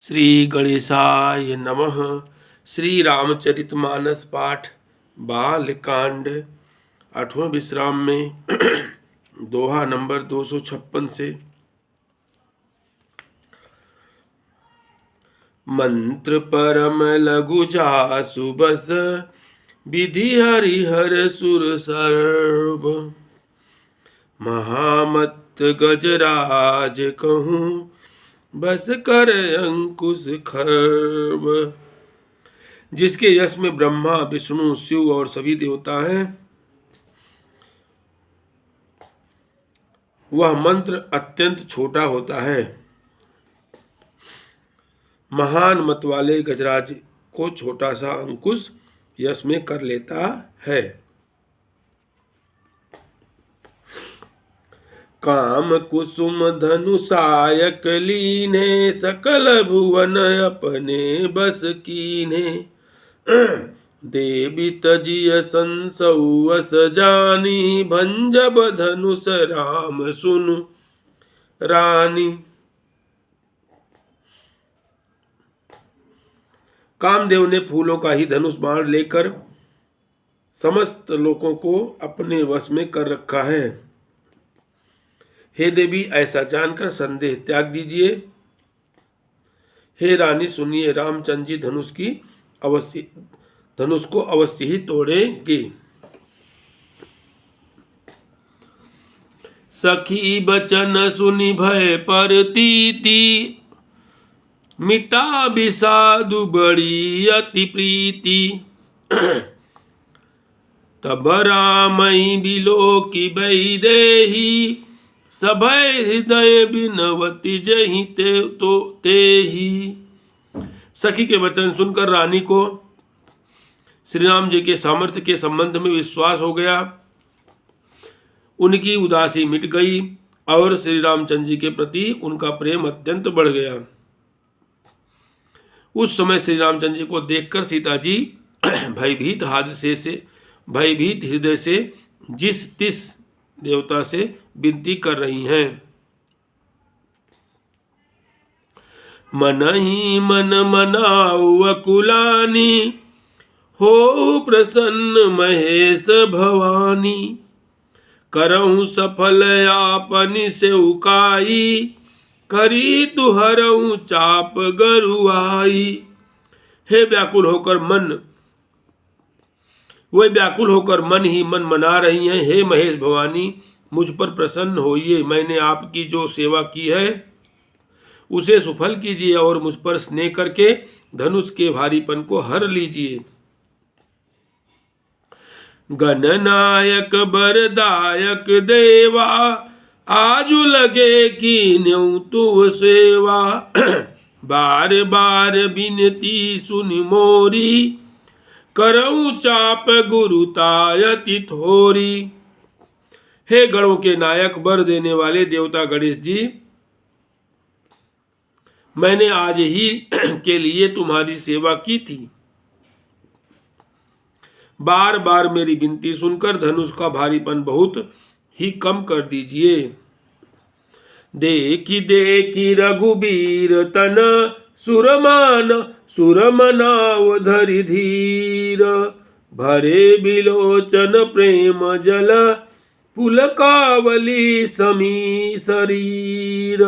श्री गणेशाय नमः। श्री रामचरितमानस पाठ बालकांड 8वें विश्राम में दोहा नंबर 256 से। मंत्र परम लघु जासु बस, विधि हरिहर सुर सर्व। महामत गजराज कहूँ, बस कर अंकुश खर्व। जिसके यश में ब्रह्मा विष्णु शिव और सभी देवता हैं, वह मंत्र अत्यंत छोटा होता है। महान मत वाले गजराज को छोटा सा अंकुश यश में कर लेता है। काम कुसुम धनुषायक लीने, सकल भुवन अपने बस कीने। देवी तजिय संसौवस जानी, भंजब धनुष राम सुनु रानी। कामदेव ने फूलों का ही धनुष बाण लेकर समस्त लोगों को अपने वश में कर रखा है। हे देवी, ऐसा जानकर संदेह त्याग दीजिए। हे रानी, सुनिए, रामचंद्र जी धनुष को अवश्य ही तोड़ेंगे। सखी बचन सुनि भय परतीति, मिटा विषादु बड़ी अति प्रीति। तब रामई बिलोकी वैदेही, सभय हृदय बिनवती जहि तेहि। सखी के वचन सुनकर रानी को श्री राम जी के सामर्थ्य के संबंध में विश्वास हो गया। उनकी उदासी मिट गई और श्री रामचंद्र जी के प्रति उनका प्रेम अत्यंत बढ़ गया। उस समय श्री रामचंद्र जी को देखकर सीता जी भयभीत हृदय से जिस तिस देवता से विनती कर रही हैं। मन ही मन मनाऊ अकुलानी, हो प्रसन्न महेश भवानी। करहु सफल आपनि सेवकाई, करी तुहरहु चाप गरुआई। हे व्याकुल होकर मन ही मन मना रही हैं। हे महेश भवानी, मुझ पर प्रसन्न होइए। मैंने आपकी जो सेवा की है उसे सुफल कीजिए और मुझ पर स्नेह करके धनुष के भारीपन को हर लीजिए। गणनायक बरदायक देवा, आजु लगे कीन्यऊ तु सेवा। बार बार बिनती सुनि मोरी, करऊं चाप गुरुतायति थोरी। हे गणों के नायक, वर देने वाले देवता गणेश जी, मैंने आज ही के लिए तुम्हारी सेवा की थी। बार बार मेरी विनती सुनकर धनुष का भारीपन बहुत ही कम कर दीजिए। देखी देखी रघुबीर तन, सुरमनाव धरि धीर। भरे बिलोचन प्रेम जल, पुलकावली समी शरीर।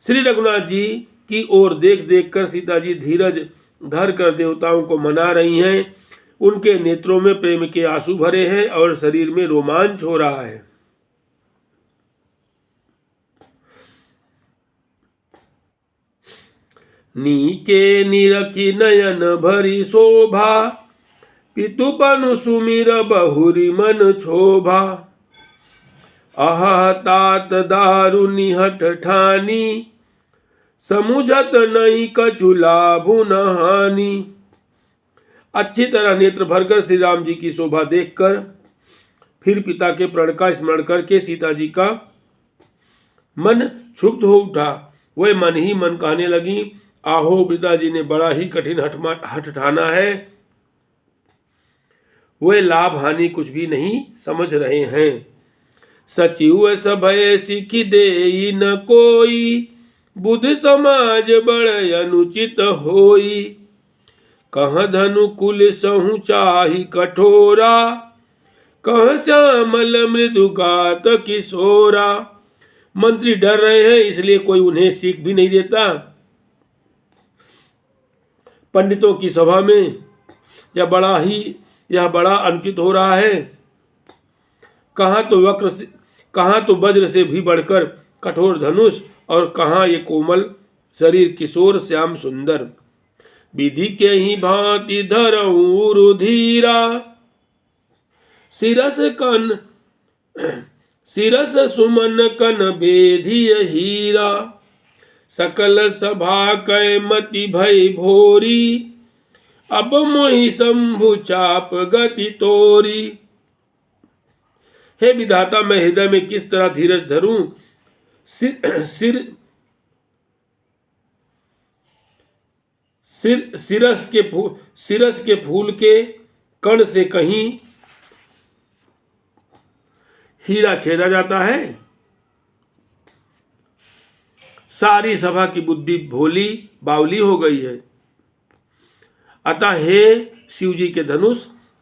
श्री रघुनाथ जी की ओर देख देख कर सीता जी धीरज धर कर देवताओं को मना रही हैं। उनके नेत्रों में प्रेम के आंसू भरे हैं और शरीर में रोमांच हो रहा है। नीके निरखी नयन भरी शोभा, पितुपनु सुमिर बहुरी मन क्षोभा। आह तात दारुनि हठ ठानी, समुझत नहीं कछु लाभु न हानि। अच्छी तरह नेत्र भरकर श्री राम जी की शोभा देखकर फिर पिता के प्रण का स्मरण करके सीता जी का मन क्षुब्ध हो उठा। वह मन ही मन कहने लगी, आहो, पिताजी ने बड़ा ही कठिन हठ ठाना है। वे लाभ हानि कुछ भी नहीं समझ रहे हैं। सचिव सभय सिख देई न कोई, बुध समाज बड़ अनुचित होई, कह धनु कुल सहु चाहि कठोरा, कह श्यामल मृदुगात किशोरा। मंत्री डर रहे हैं, इसलिए कोई उन्हें सीख भी नहीं देता। पंडितों की सभा में यह बड़ा अनुचित हो रहा है। कहाँ तो वज्र से भी बढ़कर कठोर धनुष, और कहाँ ये कोमल शरीर किशोर श्याम सुंदर। विधि के ही भांति धरऊं रुधिरा, सिरस सुमन कन बेधिय हीरा। सकल सभा कै मति भय भोरी, अब मोहि शंभु चाप गति तोरी। हे विधाता, मैं हृदय में किस तरह धीरज धरूं। सिरस के फूल के कण से कहीं हीरा छेदा जाता है। सारी सभा की बुद्धि भोली बावली हो गई है। अतः हे शिव जी के धनुष,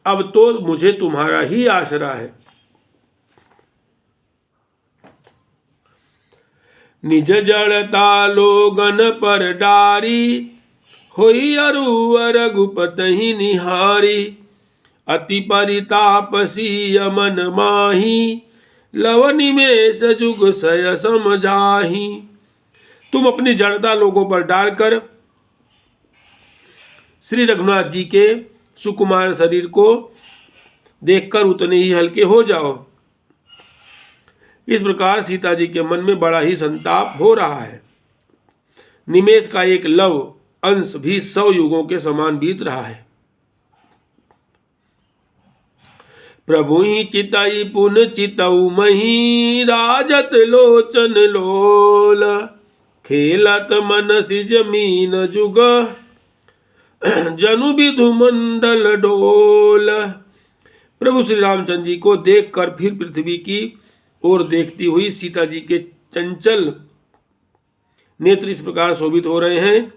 अब तो मुझे तुम्हारा ही आसरा है। निज जड़ता लोगन पर डारी, होई अरु रघुपति निहारी। अति परितापसी अमन माही, लवनी में सजुग सय समझाही। तुम अपनी जड़ता लोगों पर डालकर श्री रघुनाथ जी के सुकुमार शरीर को देखकर उतने ही हल्के हो जाओ। इस प्रकार सीता जी के मन में बड़ा ही संताप हो रहा है। निमेष का एक लव अंश भी 100 युगों के समान बीत रहा है। प्रभु ही चितई पुन चितऊ मही, राजत लोचन लोल। खेलत मन सिज मीन जुग, जनु विधु मंडल डोल। प्रभु श्री रामचंद्र जी को देखकर फिर पृथ्वी की ओर देखती हुई सीता जी के चंचल नेत्र इस प्रकार शोभित हो रहे हैं,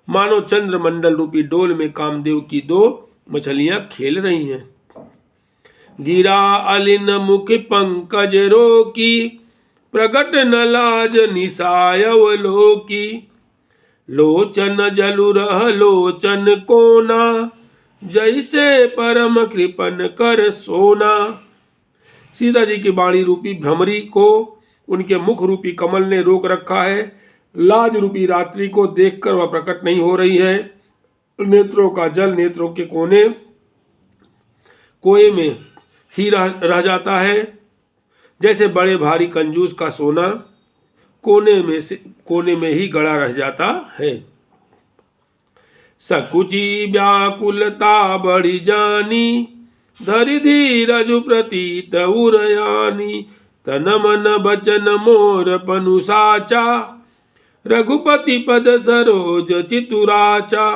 मानो चंद्रमंडल रूपी डोल में कामदेव की 2 मछलियां खेल रही हैं। गिरा अलिन मुख पंकज रोकी, प्रगट न लाज निसायव लोकी। लोचन जलु रह लोचन कोना, जैसे परम कृपन कर सोना। सीता जी की वाणी रूपी भ्रमरी को उनके मुख रूपी कमल ने रोक रखा है। लाज रूपी रात्रि को देखकर वह प्रकट नहीं हो रही है। नेत्रों का जल नेत्रों के कोए में ही रह जाता है, जैसे बड़े भारी कंजूस का सोना कोने में ही गड़ा रह जाता है। सकुची व्याकुलता बढ़ी जानी, धरि धीरज प्रतीत उरयानी। तन मन बचन मोर पनु साचा, रघुपति पद सरोज चितुराचा।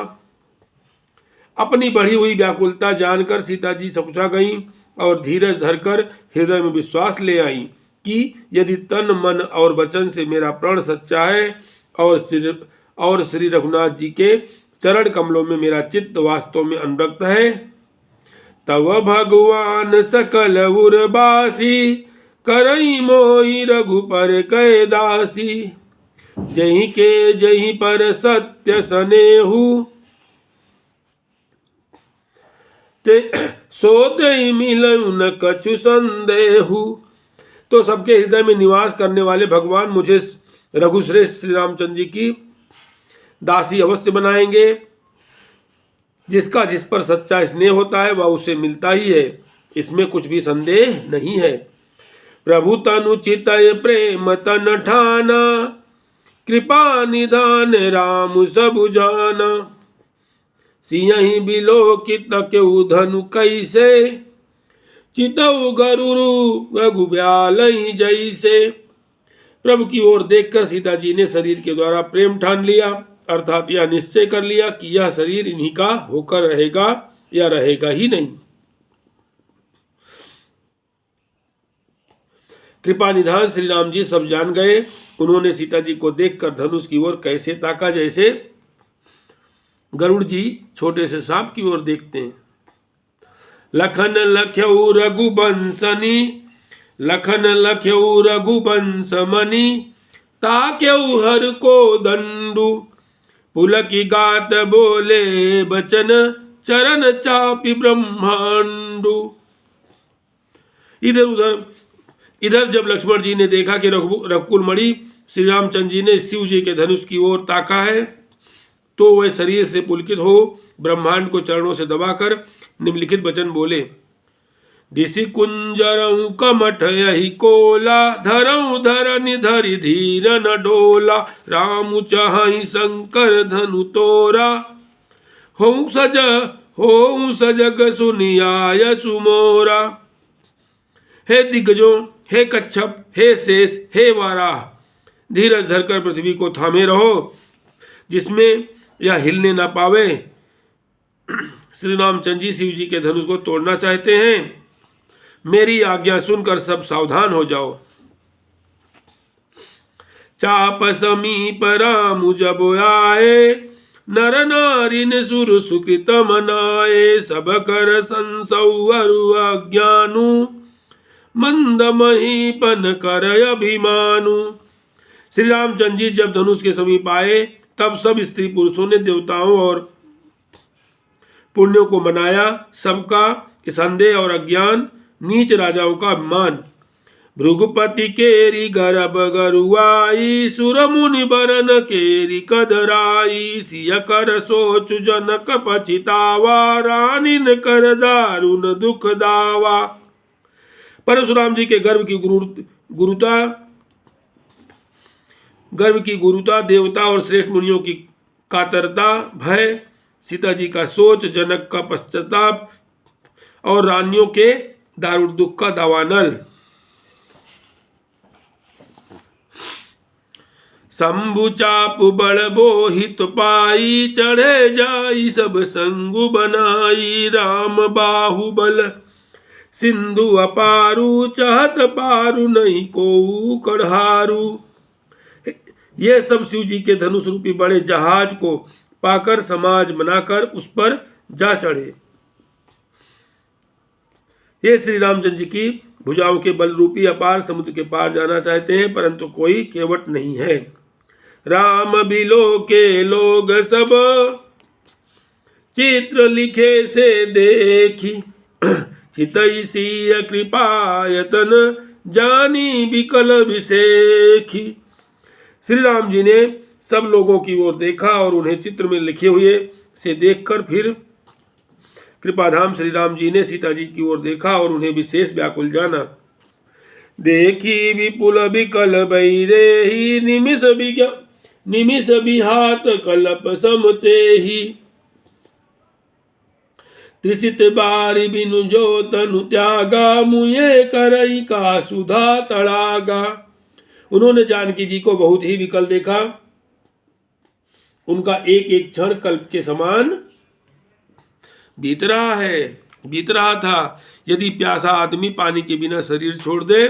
अपनी बढ़ी हुई व्याकुलता जानकर सीता जी सकुचा गईं और धीरज धरकर हृदय में विश्वास ले आईं कि यदि तन मन और वचन से मेरा प्राण सच्चा है और श्री रघुनाथ जी के चरण कमलों में मेरा चित्त वास्तव में अनुरक्त है, तब भगवान सकल उर्वासी, करई मोहि रघुपर कै दासी। जहीं के जहीं पर सत्य सनेहु, सो दई मिलऊ न कछु संदेहु। तो सबके हृदय में निवास करने वाले भगवान मुझे रघुश्रेष्ठ श्री रामचंद्र जी की दासी अवश्य बनाएंगे। जिसका जिस पर सच्चा स्नेह होता है वह उसे मिलता ही है, इसमें कुछ भी संदेह नहीं है। प्रभु तनु चितय प्रेम तन ठाना, कृपा निधान राम सब जाना। सियहि बिलोकित क्यों धनु कैसे, चितऊ गरुरु रघुब्यालहि जैसे। प्रभु की ओर देखकर सीता जी ने शरीर के द्वारा प्रेम ठान लिया, अर्थात यह निश्चय कर लिया कि यह शरीर इन्हीं का होकर रहेगा या रहेगा ही नहीं। कृपा निधान श्री राम जी सब जान गए। उन्होंने सीता जी को देखकर धनुष की ओर कैसे ताका, जैसे गरुड़ जी छोटे से सांप की ओर देखते हैं। लखन लख्यऊ रघुबंसनी, लखन लख्यऊ रघुबंस मणि, ताक्यऊ हर को दंडु, पुलकी गात बोले बचन, चरण चापी ब्रह्मांडु। इधर जब लक्ष्मण जी ने देखा कि रघुकुल मणि श्री रामचंद्र जी ने शिव जी के धनुष की ओर ताका है, तो वह शरीर से पुलकित हो ब्रह्मांड को चरणों से दबाकर निम्नलिखित वचन बोले। दिशि कुंजरऊ कमठ यही कोला, धरऊ धरनि धरि धीर न डोला, राम चाहि शंकर धनु तोरा, हो सजग सुनियाय सुमोरा। हे दिग्गजों, हे कच्छप, हे शेष, हे वाराह, धीरज धरकर पृथ्वी को थामे रहो, जिसमें यह हिलने ना पावे। श्री रामचंद्र जी शिव जी के धनुष को तोड़ना चाहते हैं। मेरी आज्ञा सुनकर सब सावधान हो जाओ। चाप समीप राम जब आए, नर नारिन सुर सुकृत मनाए, सब कर संसौअरु अज्ञानु, मंद महीपन कर अभिमानु। श्री रामचंद्र जी जब धनुष के समीप आए, तब सब स्त्री पुरुषों ने देवताओं और पुण्यों को मनाया। सबका संदेह और अज्ञान, नीच राजाओं का अभिमान। भृगुपति केरी गर्भ गरुआई, सुर मुनि बरन केरी कदराई, सिय कर सोच जनक पछितावा, रानिन कर दारुण दुख दावा। परशुराम जी के गर्भ की गुरुता, देवता और श्रेष्ठ मुनियों की कातरता, भय, सीता जी का सोच, जनक का पश्चाताप और रानियों के दारुण दुख का दावानल। शंभु चाप बड़ बोहित पाई, चढ़े जाई सब संगु बनाई, राम बाहुबल सिंधु अपारू, चहत पारू नहीं को कढ़ारू। ये सब शिव जी के धनुष रूपी बड़े जहाज को पाकर समाज बनाकर उस पर जा चढ़े। ये श्री रामचंद्र जी की भुजाओं के बल रूपी अपार समुद्र के पार जाना चाहते हैं, परंतु कोई केवट नहीं है। राम बिलो के लोग सब, चित्र लिखे से देखी, चितई सिय कृपायतन, जानी विकल विशेखी। श्री राम जी ने सब लोगों की ओर देखा और उन्हें चित्र में लिखे हुए से देखकर फिर कृपाधाम श्री राम जी ने सीता जी की ओर देखा और उन्हें विशेष व्याकुल जाना। देखी विपुल विकल बैदेही, निमिष विहात कलप समते ही, त्रिसित बारी बिनु जो तनु त्यागा, मुये करई का सुधा तड़ागा। उन्होंने जानकी जी को बहुत ही विकल देखा। उनका एक एक क्षण कल्प के समान बीत रहा था। यदि प्यासा आदमी पानी के बिना शरीर छोड़ दे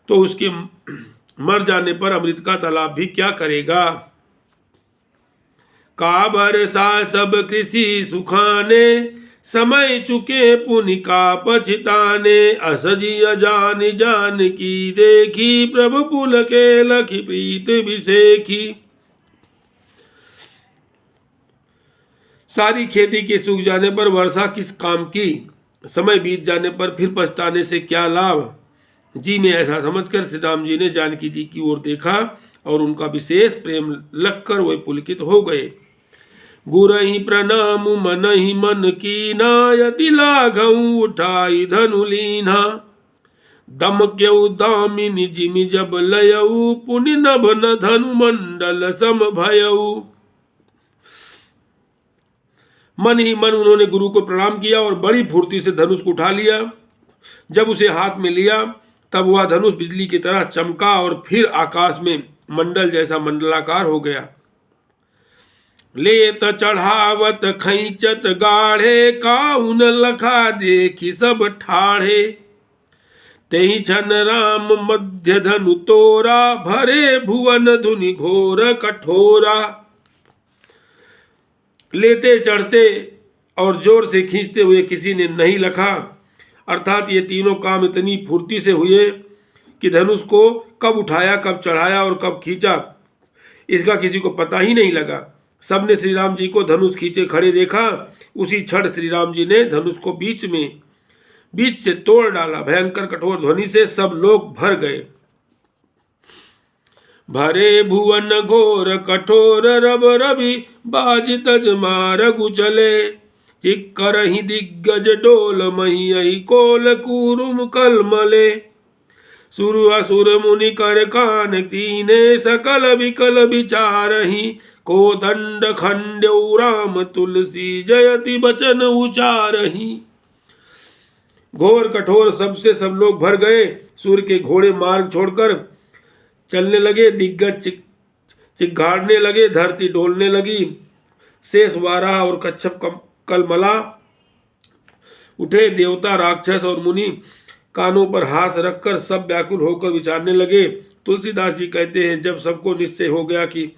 तो उसके मर जाने पर अमृत का तालाब भी क्या करेगा। का भरसा सब कृषि सुखाने, समय चुके पुनि का पछताने, असजी जान की देखी, प्रभु पुल के लखी प्रीत विशेखी। सारी खेती के सूख जाने पर वर्षा किस काम की, समय बीत जाने पर फिर पछताने से क्या लाभ। जी में ऐसा समझकर श्री राम जी ने जानकी जी की ओर देखा और उनका विशेष प्रेम लगकर वे पुलकित हो गए। गुरहि प्रणाम मनहि मन कीना, यति लाघऊ उठाई धनु लीना, दमक्यऊ दामिनी जिमि जब लयऊ, पुनि नभ न धनु मंडल सम भयऊ। मन ही मन उन्होंने गुरु को प्रणाम किया और बड़ी फुर्ती से धनुष को उठा लिया। जब उसे हाथ में लिया तब वह धनुष बिजली की तरह चमका और फिर आकाश में मंडल जैसा मंडलाकार हो गया। लेत चढ़ावत खैचत गाढ़े, काउन लखा देखी सब ठाढ़े, तेहि छन राम मध्य धनु तोरा, भरे भुवन धुनि घोर कठोरा। लेते चढ़ते और जोर से खींचते हुए किसी ने नहीं लखा, अर्थात ये तीनों काम इतनी फुर्ती से हुए कि धनुष को कब उठाया, कब चढ़ाया और कब खींचा इसका किसी को पता ही नहीं लगा। सबने श्री राम जी को धनुष खींचे खड़े देखा। उसी क्षण श्री राम जी ने धनुष को बीच से तोड़ डाला। भयंकर कठोर ध्वनि से सब लोग भर गए। भरे भुवन घोर कठोर, रब रवि बाज तज मारगु चले। चिक्करहि दिग्गज डोल मही, कोल कूरुम कलमले। सुर असुर मुनि कर कान तीने, सकल विकल विचारहि। को दंड खंड्यौ राम तुलसी, जयति बचन उचारहि। घोर कठोर सबसे सब लोग भर गए। सूर्य के घोड़े मार्ग छोड़कर चलने लगे। दिग्गज चिघाड़ने लगे, धरती डोलने लगी। शेष वाराह और कच्छप कलमला उठे। देवता, राक्षस और मुनि कानों पर हाथ रखकर सब व्याकुल होकर विचारने लगे। तुलसीदास जी कहते हैं, जब सबको निश्चय हो गया कि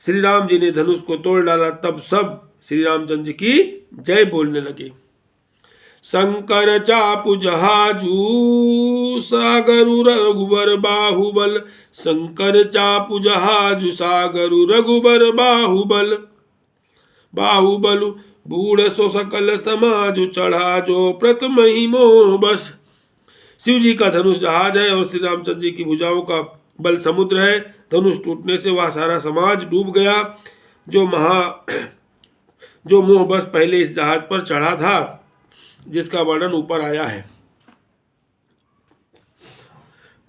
श्री राम जी ने धनुष को तोड़ डाला, तब सब श्री रामचंद्र की जय बोलने लगे। शंकर चापु जहाजू, सागरु रघुबर बाहुबल। शंकर चापु जहाजु, सागरु रघुबर बाहुबल। बाहुबल बूढ़ सो सकल समाजु, चढ़ा जो प्रथम ही मोह बस। शिव जी का धनुष जहाज है और श्री रामचंद्र जी की भुजाओं का बल समुद्र है। धनुष टूटने से वह सारा समाज डूब गया जो मोह बस पहले इस जहाज पर चढ़ा था, जिसका वर्णन ऊपर आया है।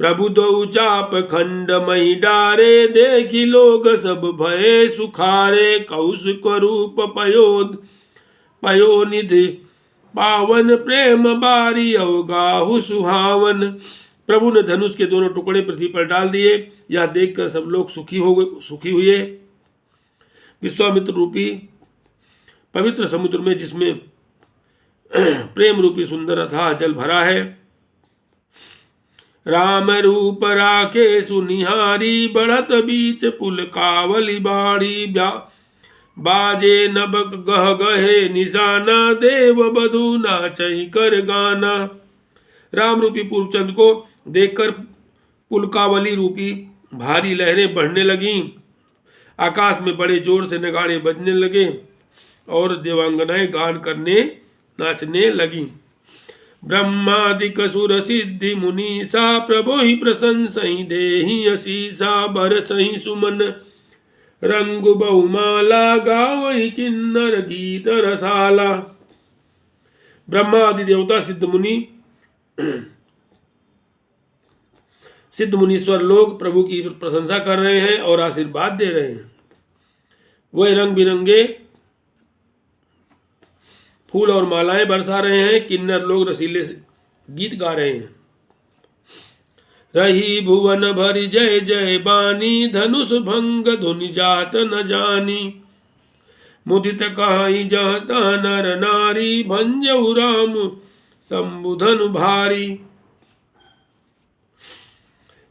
प्रभु दो चाप खंड मई डारे, देखी लोग सब भये सुखारे। कौशिक रूप पयोनिधि पावन, प्रेम बारी अवगाहु सुहावन। प्रभु ने धनुष के दोनों टुकड़े पृथ्वी पर डाल दिए। यह देखकर सब लोग सुखी हुए। विश्वामित्र रूपी पवित्र समुद्र में, जिसमें प्रेम रूपी सुंदर अथाह जल भरा है, राम रूप राखे सुनिहारी। बढ़त बीच पुल कावली बाड़ी, बाजे नबक गह गहे निशाना। देव बधू नाचई कर गाना। राम रूपी पूर्वचंद को देखकर पुलकावली रूपी भारी लहरें बढ़ने लगीं। आकाश में बड़े जोर से नगाड़े बजने लगे और देवांगनाएं गान करने नाचने लगीं। ब्रह्मादिक सुर सिद्धि मुनीसा, प्रभो ही प्रशंसहि देहि असीसा। बरसहि सुमन रंगु बहुमाला, गावहि किन्नर गीत रसाला। ब्रह्मा आदि देवता सिद्ध मुनीश्वर लोग प्रभु की प्रशंसा कर रहे हैं और आशीर्वाद दे रहे हैं। वह रंग बिरंगे फूल और मालाएं बरसा रहे हैं। किन्नर लोग रसीले गीत गा रहे हैं। रही भुवन भरी जय जय बानी, धनुष भंग धुनि जात न जानी। मुदित कहाई जहता नर नारी, भंजऊ राम संबुधन भारी।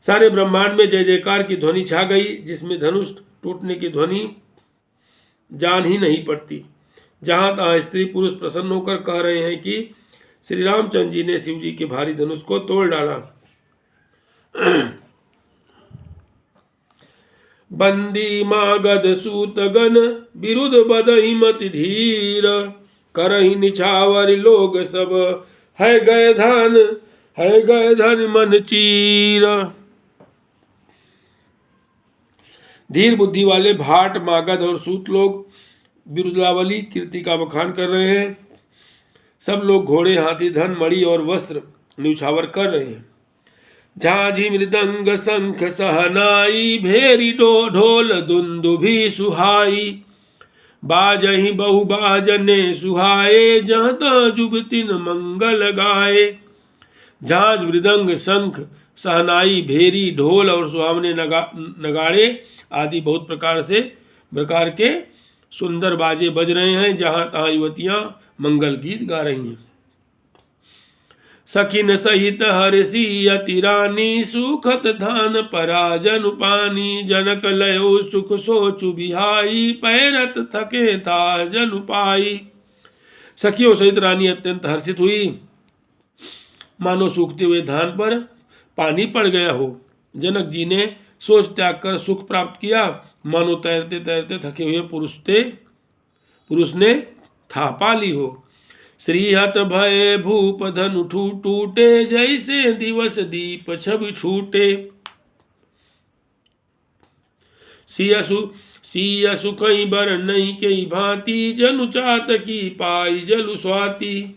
सारे ब्रह्मांड में जय जयकार की ध्वनि छा गई, जिसमें धनुष टूटने की ध्वनि जान ही नहीं पड़ती। जहां तहां स्त्री पुरुष प्रसन्न होकर कह रहे हैं कि श्री रामचंद्र जी ने शिव जी के भारी धनुष को तोड़ डाला। बंदी मागध सूत गण, विरुद्ध बदहि मति धीर। करहि निछावर लोग सब, है गए धन मन चीर। धीर बुद्धि वाले भाट, मागध और सूत लोग बिरुदावली कीर्ति का बखान कर रहे हैं। सब लोग घोड़े, हाथी, धन, मणि और वस्त्र न्यौछावर कर रहे हैं। झांझी मृदंग शंख सहनाई, भेरी ढोल दुंदुभि सुहाई। बाजहि बहु बाजने सुहाए, जहता जुबतिन मंगल गाए। झांझ, मृदंग, शंख, सहनाई, भेरी, ढोल और सुहावने नगाड़े आदि बहुत प्रकार के सुंदर बाजे बज रहे हैं। जहां तहां युवतियां मंगल गीत गा रही हैं। सखिन सहित हर्षि अति रानी सुखत धान पराजन पानी जनक लयो सुख सोचु बिहाई पैरत थके था जनु पाई। सखियों सहित रानी अत्यंत हर्षित हुई, मानो सूखते हुए धान पर पानी पड़ गया हो। जनक जी ने सोच त्याग कर सुख प्राप्त किया, मानो तैरते तैरते थके हुए पुरुष ने था पा ली हो। श्रीहत भय भूप धनु टूटे जैसे दिवस दीप छवि छूटे। सियसु कई बर नहीं कई भांति जनु चात की पाई जलु स्वाति।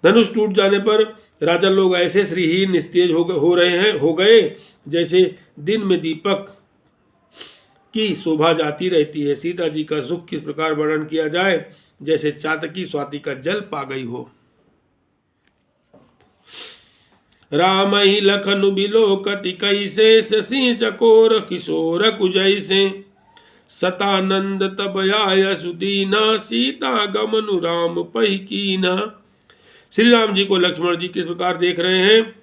धनुष टूट जाने पर राजा लोग ऐसे श्रीहीन निस्तेज हो गए जैसे दिन में दीपक की शोभा जाती रहती है। सीता जी का सुख किस प्रकार वर्णन किया जाए, जैसे चातकी स्वाति का जल पा गई हो। राम ही लखनु बिलोकति कैसे शशि चकोर किशोर कुजैसे। सतानंद तब आय सुदीना सीता गमनु राम पही कीना। श्री राम जी को लक्ष्मण जी किस प्रकार देख रहे हैं,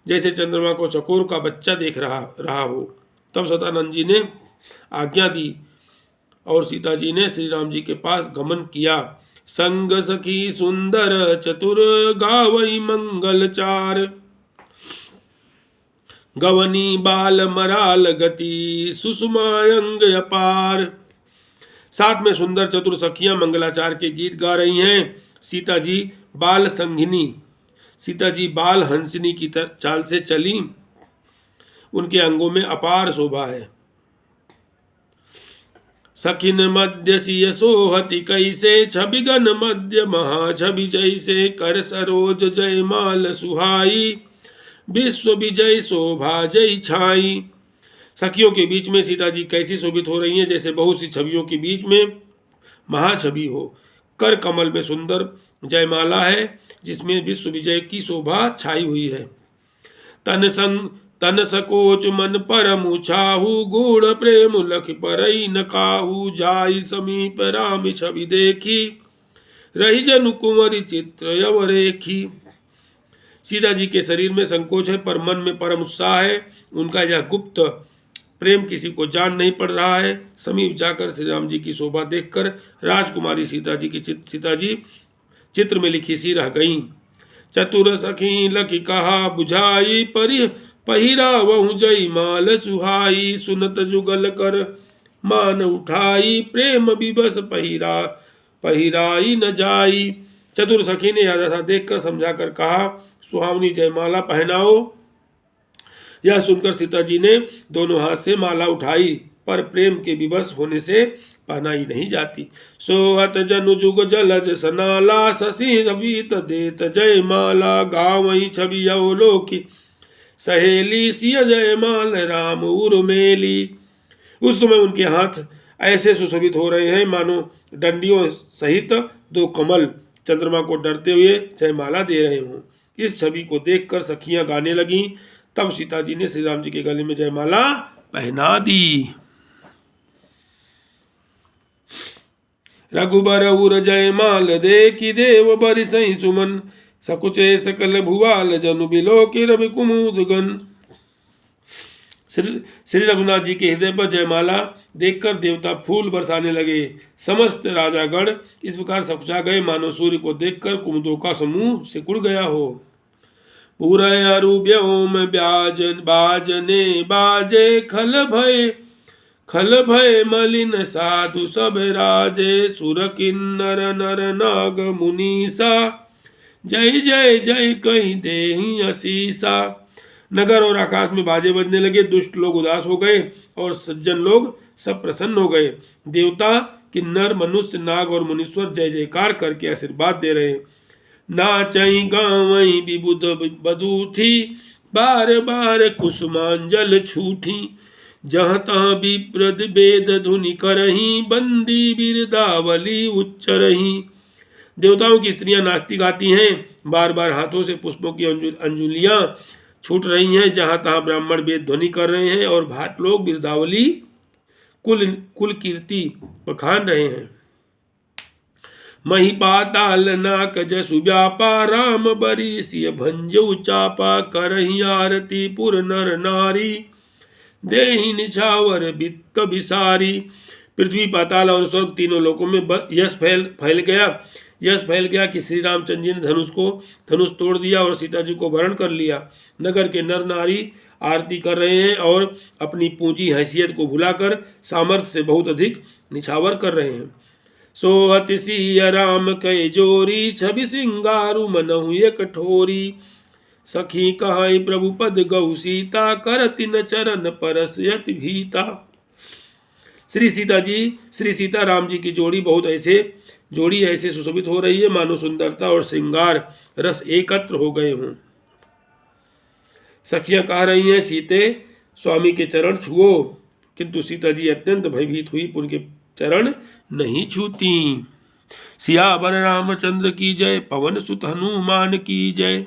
जैसे चंद्रमा को चकोर का बच्चा देख रहा हो। तब सतानंद जी ने आज्ञा दी और सीता जी ने श्री राम जी के पास गमन किया। संग सखी सुंदर चतुर गावई मंगल चार। गवनी बाल मराल गति सुषमायंग अपार। साथ में सुंदर चतुर सखियां मंगलाचार के गीत गा रही हैं। सीता जी बाल हंसिनी की चाल से चली, उनके अंगों में अपार शोभा है। सखिन मध्य सिय सोहति कैसे छबिगन मध्य महाछवि जैसे। कर सरोज जय माल सुहाई विश्व विजय शोभा जय छाई। सखियों के बीच में सीता जी कैसी शोभित हो रही हैं, जैसे बहुत सी छवियों के बीच में महाछवि हो। कर कमल में सुंदर जयमाला है, जिसमें विश्व विजय की शोभा छाई हुई है। तन सकोच मन परम छाहू गूढ़ प्रेम लख परई न काहू। जाई समीप राम छवि देखी रही जनु कुंवरी चित्र यव रेखी। सीता जी के शरीर में संकोच है पर मन में परम उत्साह है। उनका यह गुप्त प्रेम किसी को जान नहीं पड़ रहा है। समीप जाकर श्री राम जी की शोभा देखकर राजकुमारी सीता जी चित्र में लिखी सी रह गईं। चतुर सखी लखी कहा बुझाई पहिरा वहु जई माल सुहाई। सुनत जुगल कर मान उठाई प्रेम विवश पहिराई न जाई। चतुर सखी ने यह दशा देखकर समझाकर कहा सुहावनी जयमाला पहनाओ। यह सुनकर सीता जी ने दोनों हाथ से माला उठाई, पर प्रेम के विवश होने से पहनाई नहीं जाती। सोहत जनु जुग जलज सनाला शशि रवीत देत जय माला। गावई छवि अवलोकी सहेली सिय जय माल राम उर्मेली। उस समय उनके हाथ ऐसे सुशोभित हो रहे हैं मानो डंडियों सहित दो कमल चंद्रमा को डरते हुए जयमाला दे रहे हों। इस छवि को देखकर सखियां गाने लगीं। तब सीता जी ने श्री राम जी के गले में जयमाला पहना दी। रघुबर उर जयमाल देखी देव बरिसई सुमन। सकुचे सकल भुवाल जनु बिलो के रवि कुमुद गन। श्री रघुनाथ जी के हृदय पर जयमाला देखकर देवता फूल बरसाने लगे। समस्त राजागण इस प्रकार सकुचा गए मानो सूर्य को देखकर कुमुदों का समूह सिकुड़ गया हो। पूरय अरु व्योम बाजने बाजे खल भय मलिन साधु सब राजे। सुर किन्नर नर नाग मुनीसा जय जय जय कहीं देहि असीसा। नगर और आकाश में बाजे बजने लगे। दुष्ट लोग उदास हो गए और सज्जन लोग सब प्रसन्न हो गए। देवता किन्नर मनुष्य नाग और मुनीश्वर जय जयकार करके आशीर्वाद दे रहे हैं। नाचई गावई विबुध बदूठी बार बार कुसुमांजल छूठी। जहाँ तहाँ विप्रद वेद धुनि करही बंदी बिरदावली उच्चरही। देवताओं की स्त्रियां नाचती गाती हैं, बार बार हाथों से पुष्पों की अंजुलियां छूट रही हैं। जहाँ तहाँ ब्राह्मण वेद ध्वनि कर रहे हैं और भाट लोग बिरदावली कुल कीर्ति बखान रहे हैं। मही पाताल नाक जसु व्यापा राम बरी सिय भंजऊ चापा करही आरती पुर नर नारी देहि निछावर वित्त विसारी। पृथ्वी पाताल और स्वर्ग तीनों लोकों में यश फैल गया कि श्री रामचंद्र जी ने धनुष तोड़ दिया और सीता जी को वरण कर लिया। नगर के नर नारी आरती कर रहे हैं और अपनी पूंजी हैसियत को भुलाकर सामर्थ्य से बहुत अधिक निछावर कर रहे हैं। सोहत सिय राम कय जोरी छवि सिंगारु मनहु एक ठोरी सखी कहाई प्रभु पद गौ सीता करति न चरण परसयत भीता। श्री सीता राम जी की जोड़ी ऐसे सुशोभित हो रही है मानो सुंदरता और श्रृंगार रस एकत्र हो गए हों। सखियां कह रही हैं सीते स्वामी के चरण छुओ, किंतु सीता जी अत्यंत भयभीत हुई, उनके चरण नहीं छूती। सियावर रामचंद्र की जय, पवन सुत हनुमान की जय।